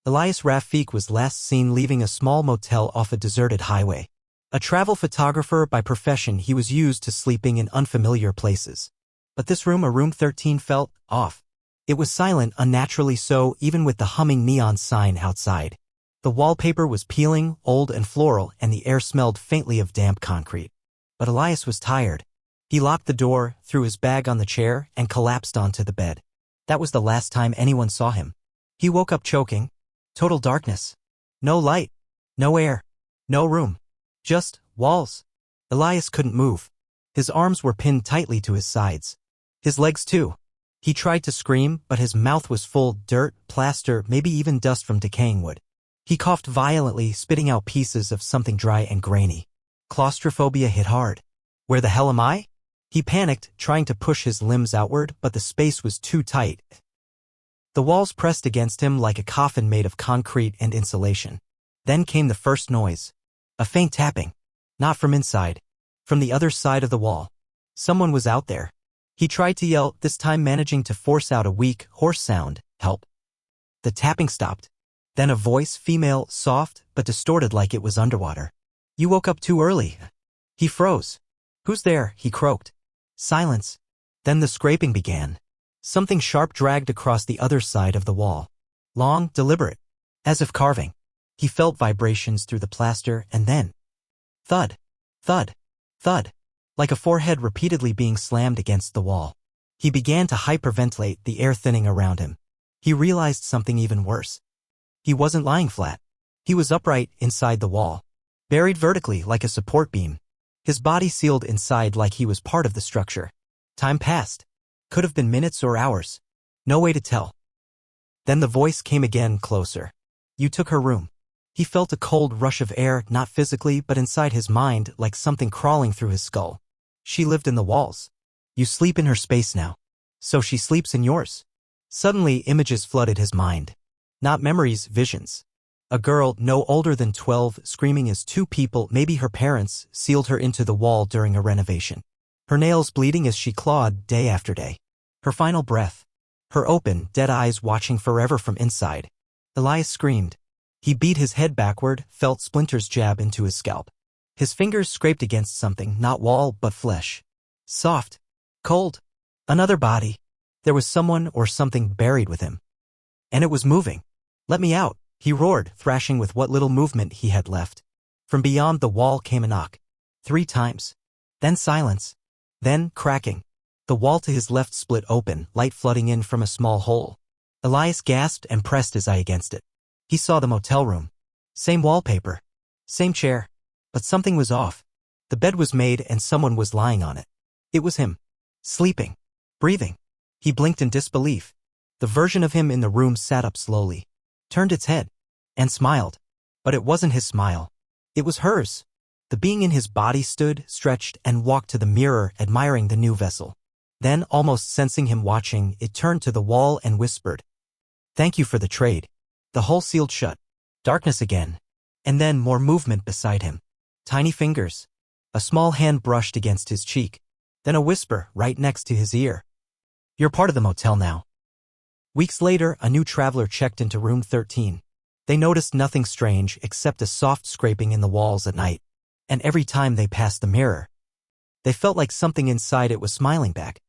Elias Rafik was last seen leaving a small motel off a deserted highway. A travel photographer by profession, he was used to sleeping in unfamiliar places. But this room, room 13, felt off. It was silent, unnaturally so, even with the humming neon sign outside. The wallpaper was peeling, old and floral, and the air smelled faintly of damp concrete. But Elias was tired. He locked the door, threw his bag on the chair, and collapsed onto the bed. That was the last time anyone saw him. He woke up choking. Total darkness. No light. No air. No room. Just walls. Elias couldn't move. His arms were pinned tightly to his sides. His legs too. He tried to scream, but his mouth was full dirt, plaster, maybe even dust from decaying wood. He coughed violently, spitting out pieces of something dry and grainy. Claustrophobia hit hard. Where the hell am I? He panicked, trying to push his limbs outward, but the space was too tight. The walls pressed against him like a coffin made of concrete and insulation. Then came the first noise. A faint tapping. Not from inside. From the other side of the wall. Someone was out there. He tried to yell, this time managing to force out a weak, hoarse sound, help. The tapping stopped. Then a voice, female, soft, but distorted like it was underwater. You woke up too early. He froze. Who's there? He croaked. Silence. Then the scraping began. Something sharp dragged across the other side of the wall. Long, deliberate. As if carving. He felt vibrations through the plaster, and then thud, thud, thud, like a forehead repeatedly being slammed against the wall. He began to hyperventilate, the air thinning around him. He realized something even worse. He wasn't lying flat. He was upright inside the wall, buried vertically like a support beam. His body sealed inside like he was part of the structure. Time passed. Could have been minutes or hours. No way to tell. Then the voice came again, closer. You took her room. He felt a cold rush of air, not physically but inside his mind, like something crawling through his skull. She lived in the walls. You sleep in her space now. So she sleeps in yours. Suddenly images flooded his mind. Not memories, visions. A girl, no older than 12, screaming as two people, maybe her parents, sealed her into the wall during a renovation. Her nails bleeding as she clawed day after day. Her final breath. Her open, dead eyes watching forever from inside. Elias screamed. He beat his head backward, felt splinters jab into his scalp. His fingers scraped against something, not wall, but flesh. Soft. Cold. Another body. There was someone or something buried with him. And it was moving. Let me out, he roared, thrashing with what little movement he had left. From beyond the wall came a knock. 3 times. Then silence. Then cracking. The wall to his left split open, light flooding in from a small hole. Elias gasped and pressed his eye against it. He saw the motel room. Same wallpaper. Same chair. But something was off. The bed was made and someone was lying on it. It was him. Sleeping. Breathing. He blinked in disbelief. The version of him in the room sat up slowly. Turned its head. And smiled. But it wasn't his smile. It was hers. The being in his body stood, stretched, and walked to the mirror, admiring the new vessel. Then, almost sensing him watching, it turned to the wall and whispered. Thank you for the trade. The hole sealed shut. Darkness again. And then more movement beside him. Tiny fingers. A small hand brushed against his cheek. Then a whisper right next to his ear. You're part of the motel now. Weeks later, a new traveler checked into room 13. They noticed nothing strange except a soft scraping in the walls at night. And every time they passed the mirror, they felt like something inside it was smiling back.